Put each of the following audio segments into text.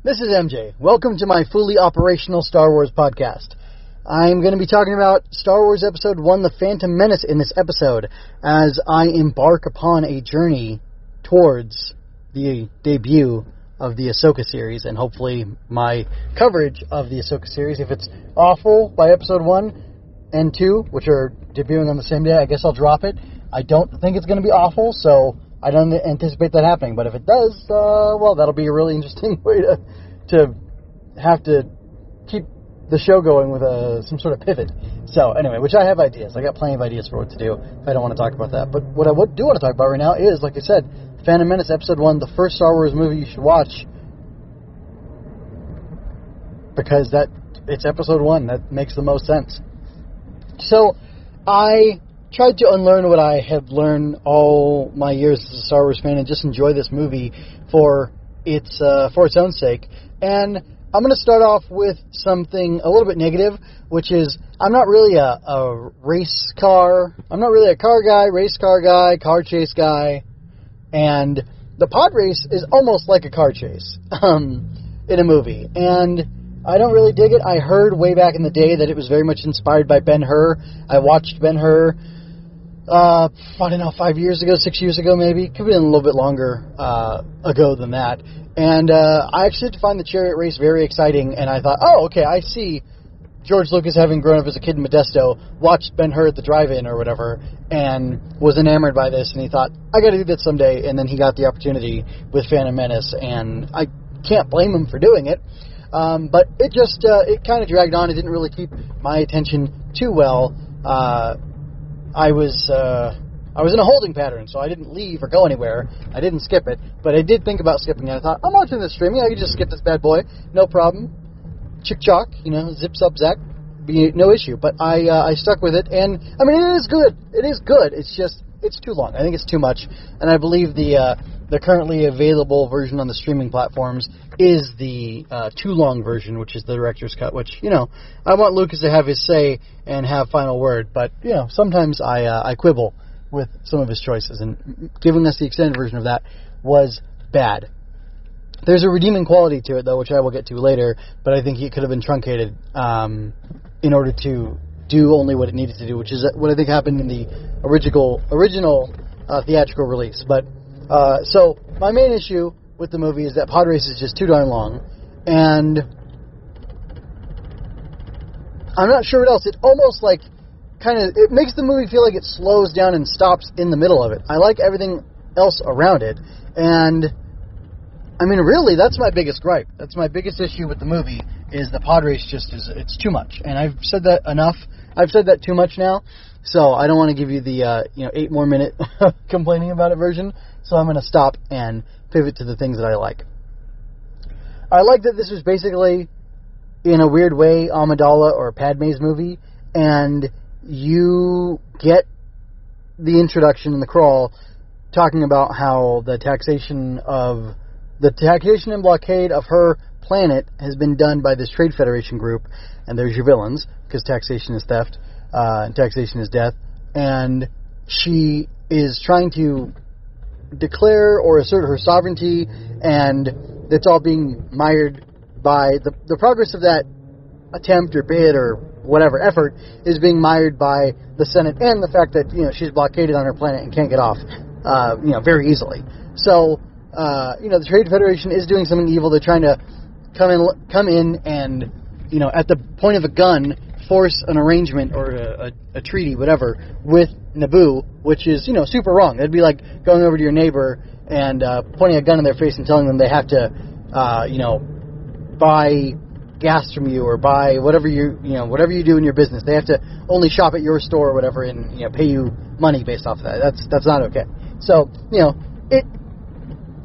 This is MJ. Welcome to my fully operational Star Wars podcast. I'm going to be talking about Star Wars Episode 1, The Phantom Menace, in this episode, as I embark upon a journey towards the debut of the Ahsoka series, and hopefully my coverage of the Ahsoka series. If it's awful by Episode 1 and 2, which are debuting on the same day, I guess I'll drop it. I don't think it's going to be awful, so I don't anticipate that happening. But if it does, well, that'll be a really interesting way to have to keep the show going with some sort of pivot. So anyway, which I have ideas. I got plenty of ideas for what to do if I don't want to talk about that. But what I do want to talk about right now is, like I said, Phantom Menace Episode 1, the first Star Wars movie you should watch, because it's Episode 1. That makes the most sense. So I tried to unlearn what I have learned all my years as a Star Wars fan and just enjoy this movie for its own sake. And I'm going to start off with something a little bit negative, which is I'm not really I'm not really a car guy, race car guy, car chase guy. And the pod race is almost like a car chase in a movie. And I don't really dig it. I heard way back in the day that it was very much inspired by Ben-Hur. I watched Ben-Hur, 5 years ago, 6 years ago maybe. Could have been a little bit longer ago than that. And I actually did find the chariot race very exciting. And I thought, oh, okay, I see George Lucas, having grown up as a kid in Modesto, watched Ben-Hur at the drive-in or whatever, and was enamored by this, and he thought, I gotta do that someday, and then he got the opportunity with Phantom Menace, and I can't blame him for doing it, but it just, it kind of dragged on. It didn't really keep my attention too well. I was in a holding pattern, so I didn't leave or go anywhere. I didn't skip it, but I did think about skipping it. I thought, I'm watching this streaming, I could just skip this bad boy, no problem. Chick-chock, zip, sup, zack, be no issue. But I stuck with it, and, I mean, it is good. It is good. It's just, it's too long. I think it's too much, and I believe the currently available version on the streaming platforms is the too long version, which is the director's cut, which, I want Lucas to have his say and have final word, but, sometimes I quibble with some of his choices, and giving us the extended version of that was bad. There's a redeeming quality to it, though, which I will get to later, but I think it could have been truncated in order to do only what it needed to do, which is what I think happened in the original theatrical release. But so my main issue with the movie is that pod race is just too darn long, and I'm not sure what else. It almost it makes the movie feel like it slows down and stops in the middle of it. I like everything else around it, and I mean, really, that's my biggest gripe. That's my biggest issue with the movie, is the pod race it's too much. And I've said that enough. I've said that too much now, so I don't want to give you the, 8 more minute complaining about it version, so I'm going to stop and pivot to the things that I like. I like that this was basically, in a weird way, Amidala or Padme's movie, and you get the introduction in the crawl talking about how the taxation and blockade of her planet has been done by this Trade Federation group, and there's your villains, because taxation is theft, and taxation is death, and she is trying to declare or assert her sovereignty, and it's all being mired by, the progress of that attempt or bid or whatever effort is being mired by the Senate, and the fact that, she's blockaded on her planet and can't get off, very easily. So, the Trade Federation is doing something evil. They're trying to come in and, at the point of a gun, force an arrangement or a treaty, whatever, with Naboo, which is, super wrong. That'd be like going over to your neighbor and pointing a gun in their face and telling them they have to, buy gas from you or buy whatever you do in your business. They have to only shop at your store or whatever and, pay you money based off of that. That's not okay. So,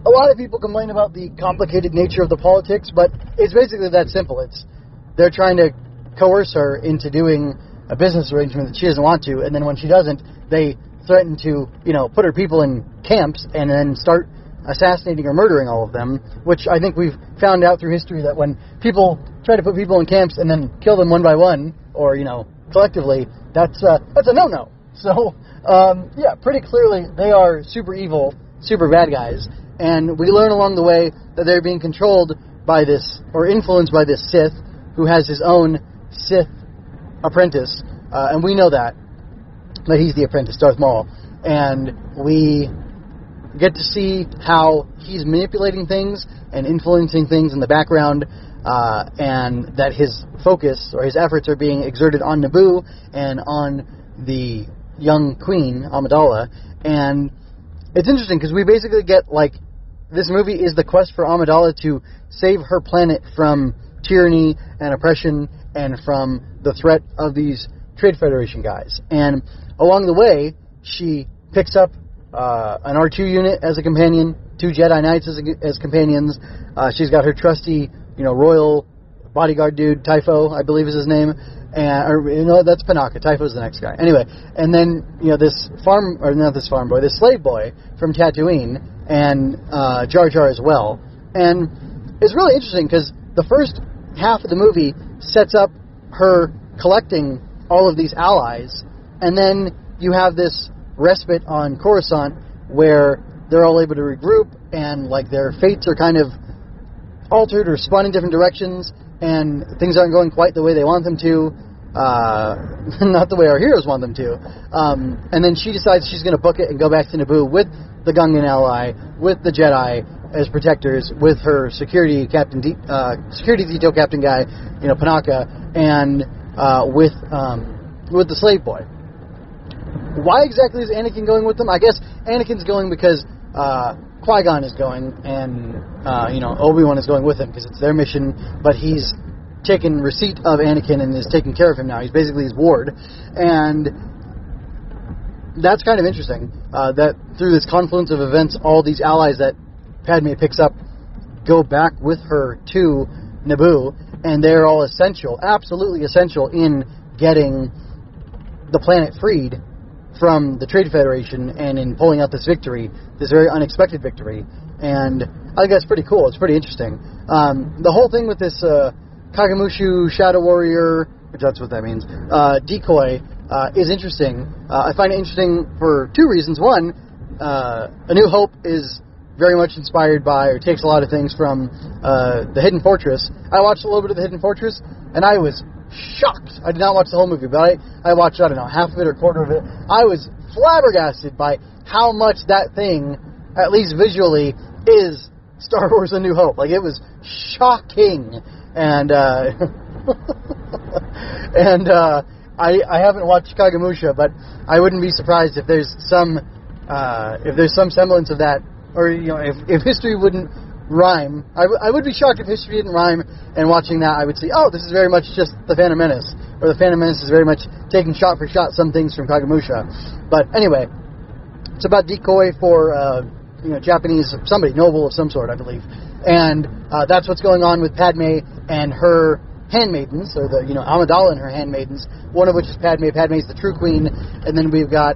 a lot of people complain about the complicated nature of the politics, but it's basically that simple. They're trying to coerce her into doing a business arrangement that she doesn't want to, and then when she doesn't, they threaten to, put her people in camps and then start assassinating or murdering all of them, which I think we've found out through history that when people try to put people in camps and then kill them one by one, or, collectively, that's a no-no. So, pretty clearly they are super evil, super bad guys, and we learn along the way that they're being controlled by this, or influenced by this Sith, who has his own Sith apprentice, and we know that he's the apprentice, Darth Maul, and we get to see how he's manipulating things and influencing things in the background, and that his focus, or his efforts, are being exerted on Naboo and on the young queen, Amidala. And it's interesting because we basically get, like, this movie is the quest for Amidala to save her planet from tyranny and oppression and from the threat of these Trade Federation guys. And along the way, she picks up an R2 unit as a companion, 2 Jedi Knights as companions. She's got her trusty, royal bodyguard dude, Typho, I believe is his name. That's Panaka. Typho's the next guy. Anyway, and then, this this slave boy from Tatooine, and Jar Jar as well. And it's really interesting because the first half of the movie sets up her collecting all of these allies, and then you have this respite on Coruscant where they're all able to regroup, and like their fates are kind of altered or spun in different directions, and things aren't going quite the way they want them to, not the way our heroes want them to. And then she decides she's going to book it and go back to Naboo with the Gungan ally, with the Jedi as protectors, with her security detail captain guy, Panaka, and with the slave boy. Why exactly is Anakin going with them? I guess Anakin's going because Qui-Gon is going, and Obi-Wan is going with him because it's their mission, but he's taken receipt of Anakin and is taking care of him now. He's basically his ward, and that's kind of interesting, that through this confluence of events, all these allies that Padme picks up go back with her to Naboo, and they're all essential, absolutely essential, in getting the planet freed from the Trade Federation and in pulling out this victory, this very unexpected victory. And I think that's pretty cool. It's pretty interesting. The whole thing with this Kagamushu Shadow Warrior, which that's what that means, decoy, is interesting. I find it interesting for 2 reasons. One, A New Hope is very much inspired by, or takes a lot of things from, The Hidden Fortress. I watched a little bit of The Hidden Fortress, and I was shocked. I did not watch the whole movie, but I watched, I don't know, half of it or quarter of it. I was flabbergasted by how much that thing, at least visually, is Star Wars A New Hope. Like, it was shocking. And, I haven't watched Kagamusha, but I wouldn't be surprised if there's some semblance of that, or, if history wouldn't rhyme. I would be shocked if history didn't rhyme, and watching that I would see, oh, this is very much just The Phantom Menace, or The Phantom Menace is very much taking shot for shot some things from Kagamusha. But anyway, it's about decoy for Japanese, somebody, noble of some sort, I believe. And that's what's going on with Padme and her handmaidens, or Amidala and her handmaidens, one of which is Padme. Padme's the true queen, and then we've got,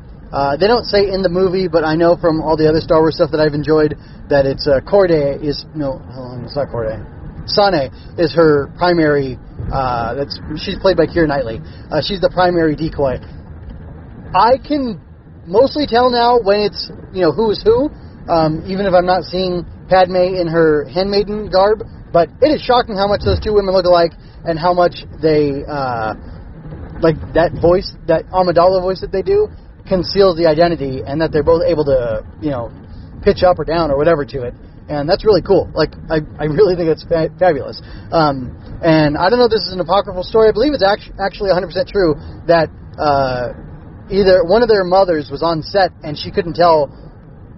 they don't say in the movie, but I know from all the other Star Wars stuff that I've enjoyed, that it's Corday is, no, it's not Corday. Sane is her primary, she's played by Keira Knightley. She's the primary decoy. I can mostly tell now when it's, who is who, even if I'm not seeing Padme in her handmaiden garb, but it is shocking how much those 2 women look alike, and how much they, like that voice, that Amidala voice that they do, conceals the identity, and that they're both able to, pitch up or down or whatever to it. And that's really cool. Like, I really think it's fabulous. And I don't know if this is an apocryphal story. I believe it's actually 100% true that either one of their mothers was on set and she couldn't tell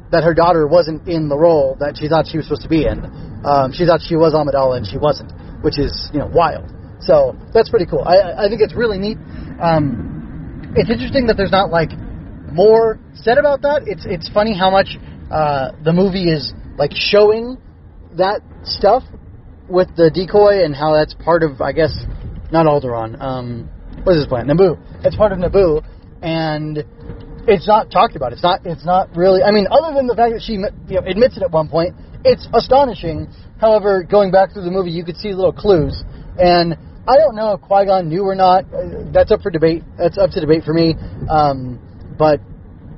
that her daughter wasn't in the role that she thought she was supposed to be in. She thought she was Amidala and she wasn't, which is, wild. So that's pretty cool. I think it's really neat. It's interesting that there's not, like, more said about that. It's funny how much the movie is, like, showing that stuff with the decoy, and how that's part of, I guess, not Alderaan. What is this planet? Naboo. It's part of Naboo, and it's not talked about. It's not really. I mean, other than the fact that she admits it at one point, it's astonishing. However, going back through the movie, you could see little clues, and I don't know if Qui-Gon knew or not. That's up for debate. That's up to debate for me. But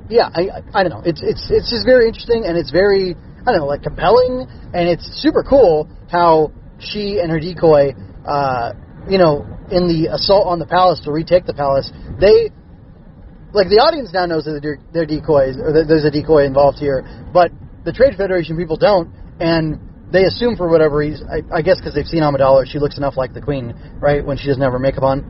yeah, I don't know. It's just very interesting, and it's very, I don't know, like, compelling, and it's super cool how she and her decoy, in the assault on the palace to retake the palace, the audience now knows that they're decoys, or that there's a decoy involved here, but the Trade Federation people don't, and they assume for whatever reason, I guess because they've seen Amidala, she looks enough like the Queen, right, when she doesn't have her makeup on,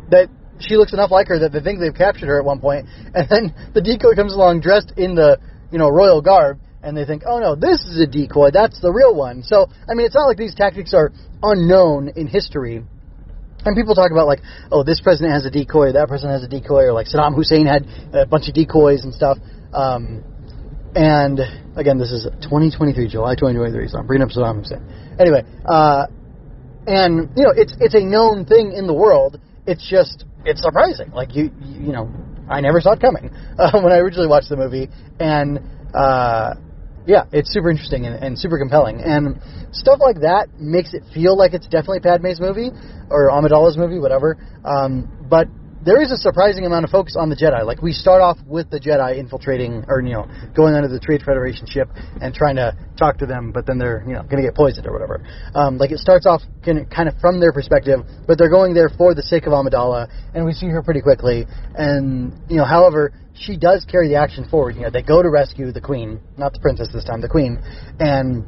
that she looks enough like her that they think they've captured her at one point, and then the decoy comes along dressed in the, royal garb, and they think, oh no, this is a decoy, that's the real one. So, I mean, it's not like these tactics are unknown in history. And people talk about, like, oh, this president has a decoy, that president has a decoy, or like Saddam Hussein had a bunch of decoys and stuff. And, again, this is 2023, July 2023, so I'm bringing up Saddam Hussein. Anyway, and, it's a known thing in the world. It's just, it's surprising. Like, I never saw it coming when I originally watched the movie. And, yeah, it's super interesting and super compelling. And stuff like that makes it feel like it's definitely Padme's movie, or Amidala's movie, whatever. But there is a surprising amount of focus on the Jedi. Like, we start off with the Jedi infiltrating, or, going under the Trade Federation ship and trying to talk to them, but then they're, going to get poisoned or whatever. It starts off kind of from their perspective, but they're going there for the sake of Amidala, and we see her pretty quickly. And, however, she does carry the action forward. They go to rescue the Queen, not the princess this time, the Queen, and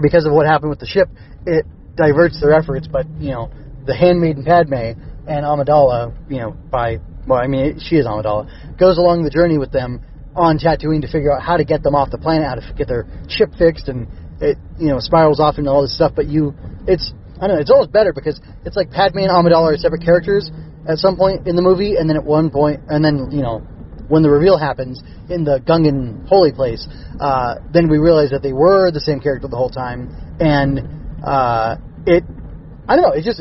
because of what happened with the ship, it diverts their efforts, but, the handmaiden Padme and Amidala, she is Amidala, goes along the journey with them on Tatooine to figure out how to get them off the planet, how to get their ship fixed, and it, spirals off into all this stuff, but it's almost better because it's like Padme and Amidala are separate characters at some point in the movie, and then at one point, and then, when the reveal happens in the Gungan holy place, then we realize that they were the same character the whole time, and it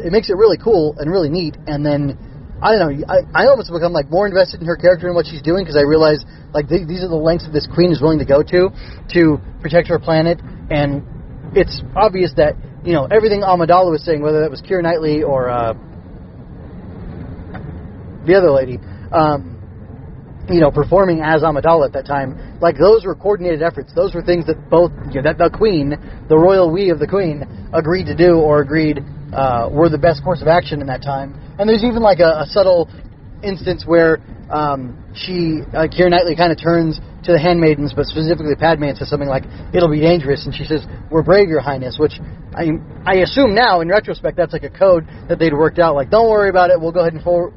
makes it really cool and really neat. And then, I almost become like more invested in her character and what she's doing, because I realize like these are the lengths that this Queen is willing to go to protect her planet. And it's obvious that, everything Amidala was saying, whether that was Keira Knightley or the other lady, performing as Amidala at that time, like those were coordinated efforts. Those were things that both, that the Queen, the royal we of the Queen, agreed to do, or agreed were the best course of action in that time. And there's even like a subtle instance where Keira Knightley kind of turns to the handmaidens, but specifically Padme, and says something like, "It'll be dangerous," and she says, "We're brave, Your Highness," which I assume now in retrospect that's like a code that they'd worked out. Like, don't worry about it. We'll go ahead and go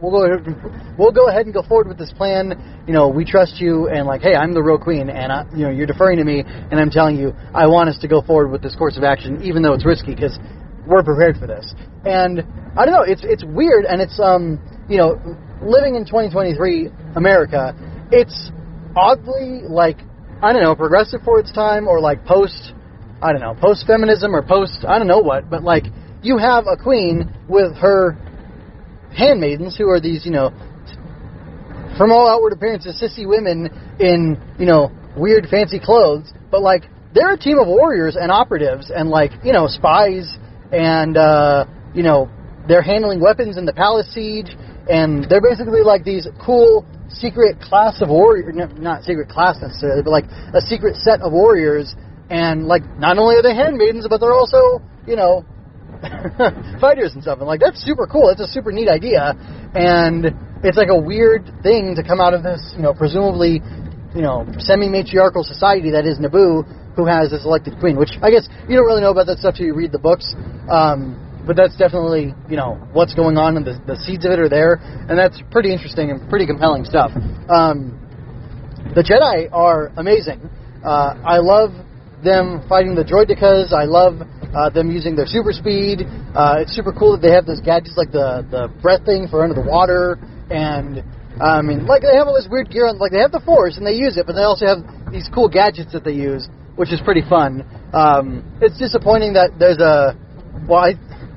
forward with this plan. We trust you, and like, hey, I'm the real Queen, and you're deferring to me, and I'm telling you, I want us to go forward with this course of action, even though it's risky, because we're prepared for this. And I don't know, it's weird, and it's living in 2023 America, it's oddly, like, I don't know, progressive for its time, or like post-feminism, or I don't know what, but like, you have a queen with her handmaidens, who are these, from all outward appearances, sissy women in, weird fancy clothes, but like, they're a team of warriors and operatives, and like, spies, and, they're handling weapons in the palace siege, and they're basically like these cool secret class of warriors, not secret class necessarily, but like a secret set of warriors, and like, not only are they handmaidens, but they're also, fighters and stuff, and like, that's super cool. It's a super neat idea, and it's like a weird thing to come out of this, presumably, semi-matriarchal society that is Naboo, who has this elected queen, which I guess you don't really know about that stuff till you read the books, but that's definitely, what's going on, and the seeds of it are there, and that's pretty interesting and pretty compelling stuff. The Jedi are amazing. I love them fighting the droidekas. I love them using their super speed. It's super cool that they have those gadgets like the breath thing for under the water, and like, they have all this weird gear on, like, they have the Force and they use it, but they also have these cool gadgets that they use, which is pretty fun. It's disappointing that there's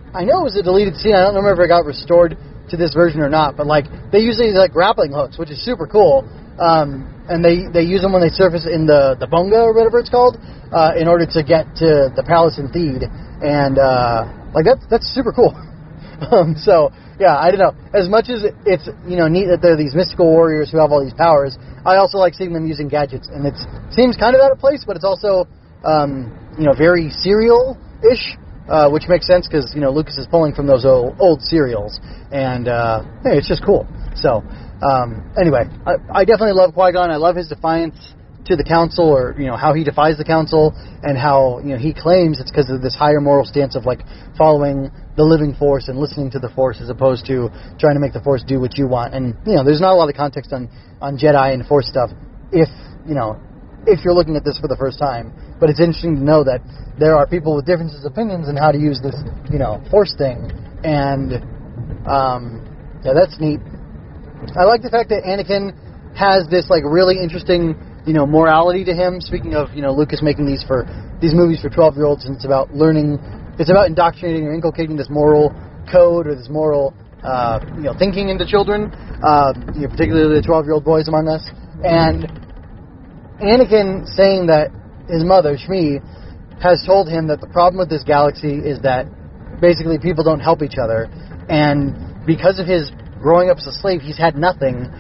I know it was a deleted scene. I don't remember if it got restored to this version or not, but like, they use these like grappling hooks, which is super cool. And they use them when they surface in the Bonga, or whatever it's called, in order to get to the palace in Theed, and like, that's super cool. So yeah, I don't know. As much as it's neat that they're these mystical warriors who have all these powers, I also like seeing them using gadgets, and it seems kind of out of place, but it's also very serial-ish, which makes sense because, Lucas is pulling from those old serials. And, hey, it's just cool. So, anyway, I definitely love Qui-Gon. I love his defiance to the Council, or, how he defies the Council, and how, he claims it's because of this higher moral stance of, following the living Force and listening to the Force as opposed to trying to make the Force do what you want. And, there's not a lot of context on Jedi and Force stuff if you're looking at this for the first time. But it's interesting to know that there are people with differences of opinions on how to use this, Force thing. And, yeah, that's neat. I like the fact that Anakin has this, really interesting, morality to him. Speaking of, Lucas making these movies for 12-year-olds, and it's about indoctrinating or inculcating this moral code or this moral, thinking into children, particularly the 12-year-old boys among us. And Anakin saying that his mother, Shmi, has told him that the problem with this galaxy is that basically people don't help each other, and because of his growing up as a slave, he's had nothing,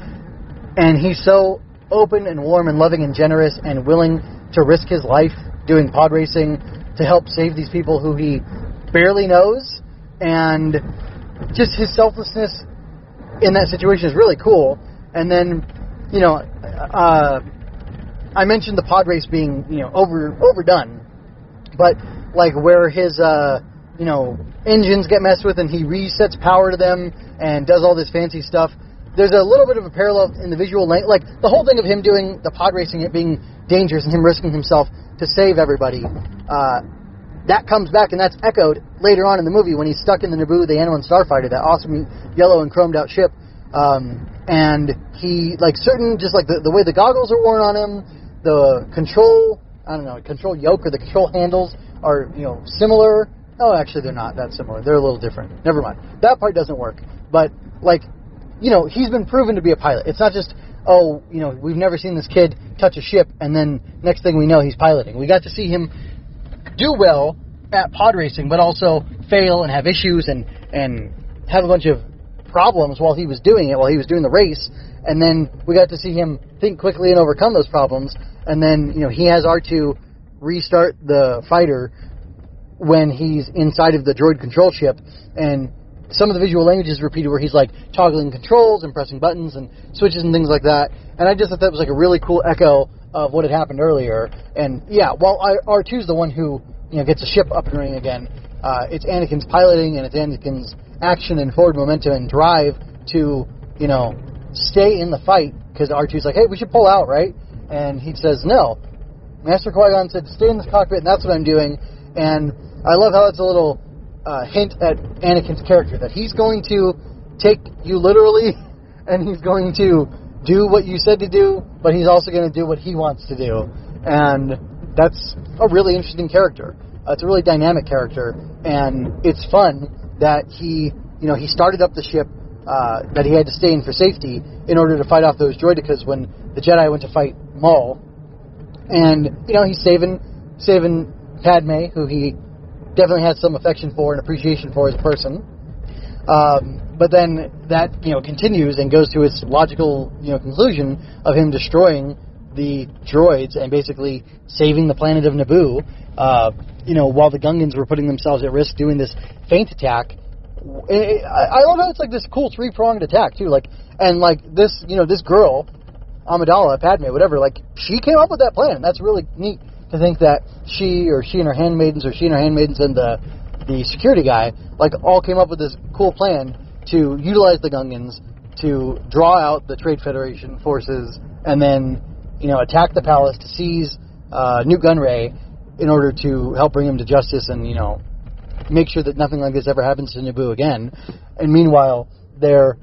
and he's so open and warm and loving and generous and willing to risk his life doing pod racing to help save these people who he barely knows, and just his selflessness in that situation is really cool. And then, I mentioned the pod race being, overdone, but where his, engines get messed with and he resets power to them and does all this fancy stuff. There's a little bit of a parallel in the visual length, the whole thing of him doing the pod racing, it being dangerous and him risking himself to save everybody. That comes back, and that's echoed later on in the movie when he's stuck in the Naboo, the Anawan Starfighter, that awesome yellow and chromed out ship. And he, the way the goggles are worn on him, the control yoke or the control handles are, similar. Oh, actually, they're not that similar. They're a little different. Never mind. That part doesn't work. But, he's been proven to be a pilot. It's not just, we've never seen this kid touch a ship, and then next thing we know, he's piloting. We got to see him do well at pod racing, but also fail and have issues and have a bunch of problems while he was doing it, while he was doing the race. And then we got to see him think quickly and overcome those problems. And then, he has R2 restart the fighter when he's inside of the droid control ship, and some of the visual language is repeated where he's toggling controls and pressing buttons and switches and things like that. And I just thought that was a really cool echo of what had happened earlier. And yeah, while R2's the one who gets the ship up and running again, it's Anakin's piloting and it's Anakin's action and forward momentum and drive to stay in the fight, because R2's hey, we should pull out, right? And he says no. Master Qui-Gon said to stay in this cockpit, and that's what I'm doing. And I love how it's a little hint at Anakin's character, that he's going to take you literally, and he's going to do what you said to do, but he's also going to do what he wants to do. And that's a really interesting character. It's a really dynamic character, and it's fun that he started up the ship that he had to stay in for safety in order to fight off those droidicas when the Jedi went to fight Maul. And, he's saving Padme, who he definitely has some affection for and appreciation for as a person. But then that, continues and goes to its logical, conclusion of him destroying the droids and basically saving the planet of Naboo, while the Gungans were putting themselves at risk doing this feint attack. I love how it's this cool three-pronged attack, too. This girl, Amidala, Padme, whatever, she came up with that plan. That's really neat to think that she and her handmaidens and the security guy, all came up with this cool plan to utilize the Gungans to draw out the Trade Federation forces and then, attack the palace to seize Nute Gunray in order to help bring him to justice and, make sure that nothing like this ever happens to Naboo again. And meanwhile, they're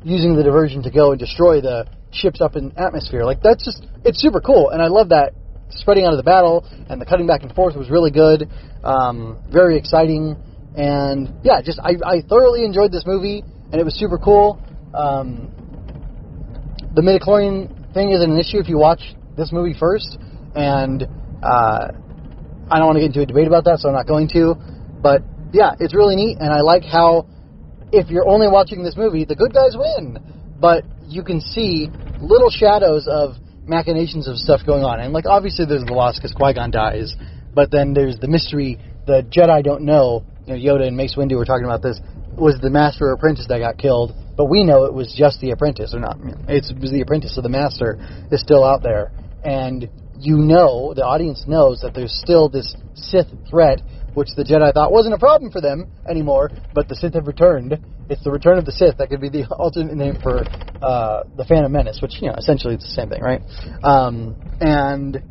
using the diversion to go and destroy the ships up in atmosphere. It's super cool, and I love that spreading out of the battle, and the cutting back and forth was really good, very exciting, and yeah, I thoroughly enjoyed this movie, and it was super cool. The midichlorian thing isn't an issue if you watch this movie first, and I don't want to get into a debate about that, so I'm not going to, but yeah, it's really neat, and I like how if you're only watching this movie, the good guys win, but you can see little shadows of machinations of stuff going on. And, obviously there's the loss because Qui-Gon dies, but then there's the mystery. The Jedi don't know. Yoda and Mace Windu were talking about this. Was the master or apprentice that got killed? But we know it was just the apprentice, or not. It was the apprentice, so the master is still out there, and the audience knows that there's still this Sith threat, which the Jedi thought wasn't a problem for them anymore, but the Sith have returned. It's the return of the Sith. That could be the alternate name for the Phantom Menace, which, essentially it's the same thing, right? And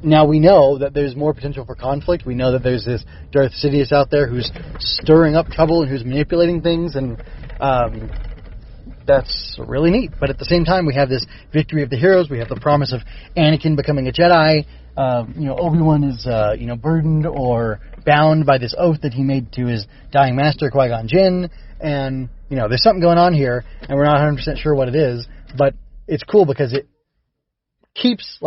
now we know that there's more potential for conflict. We know that there's this Darth Sidious out there who's stirring up trouble and who's manipulating things, and that's really neat. But at the same time, we have this victory of the heroes. We have the promise of Anakin becoming a Jedi. Obi-Wan is, burdened or bound by this oath that he made to his dying master, Qui-Gon Jinn. And, there's something going on here, and we're not 100% sure what it is. But it's cool because it keeps,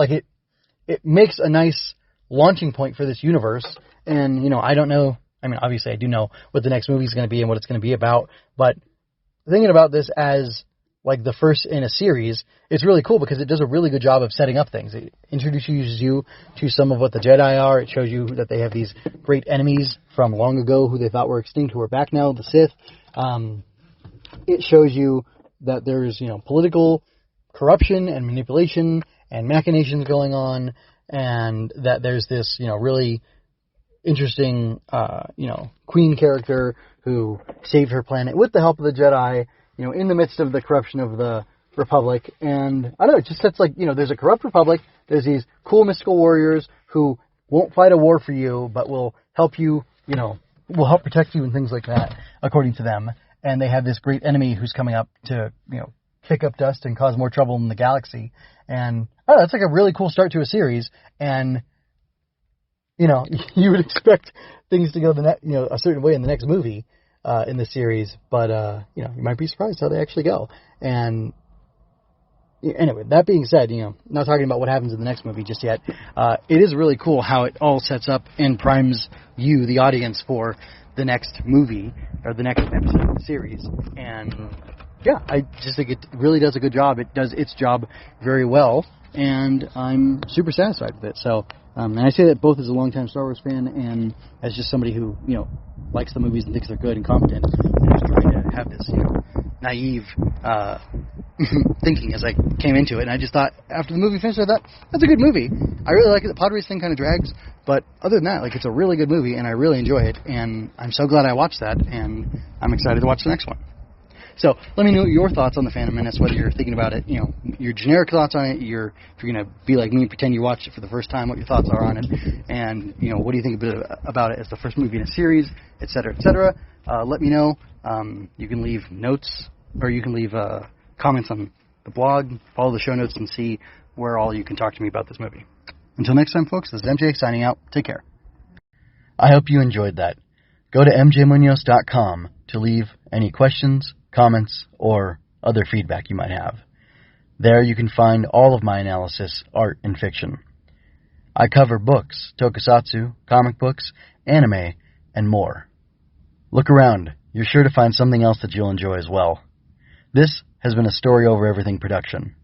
it makes a nice launching point for this universe. And, I don't know. I mean, obviously I do know what the next movie is going to be and what it's going to be about. But thinking about this as the first in a series, it's really cool because it does a really good job of setting up things. It introduces you to some of what the Jedi are. It shows you that they have these great enemies from long ago who they thought were extinct, who are back now, the Sith. It shows you that there's, political corruption and manipulation and machinations going on, and that there's this, really interesting, queen character who saved her planet with the help of the Jedi, in the midst of the corruption of the Republic. And I don't know, it just sets there's a corrupt Republic, there's these cool mystical warriors who won't fight a war for you, but will help you, will help protect you and things like that, according to them. And they have this great enemy who's coming up to, kick up dust and cause more trouble in the galaxy. And I don't know, it's a really cool start to a series. And, you would expect things to go a certain way in the next movie, in the series, but, you might be surprised how they actually go. And anyway, that being said, not talking about what happens in the next movie just yet, it is really cool how it all sets up and primes you, the audience, for the next movie, or the next episode of the series. And yeah, I just think it really does a good job. It does its job very well, and I'm super satisfied with it. So, and I say that both as a longtime Star Wars fan and as just somebody who, likes the movies and thinks they're good and competent, and is trying to have this, naive thinking as I came into it. And I just thought, after the movie finished, I thought, that's a good movie. I really like it. The pod race thing kind of drags, but other than that, it's a really good movie, and I really enjoy it, and I'm so glad I watched that, and I'm excited to watch the next one. So let me know your thoughts on The Phantom Menace, whether you're thinking about it, your generic thoughts on it, if you're going to be like me and pretend you watched it for the first time, what your thoughts are on it, and, what do you think about it as the first movie in a series, et cetera, et cetera. Let me know. You can leave notes, or you can leave comments on the blog, follow the show notes, and see where all you can talk to me about this movie. Until next time, folks, this is MJ signing out. Take care. I hope you enjoyed that. Go to mjmunoz.com to leave any questions, comments, or other feedback you might have. There you can find all of my analysis, art, and fiction. I cover books, tokusatsu, comic books, anime, and more. Look around. You're sure to find something else that you'll enjoy as well. This has been a Story Over Everything production.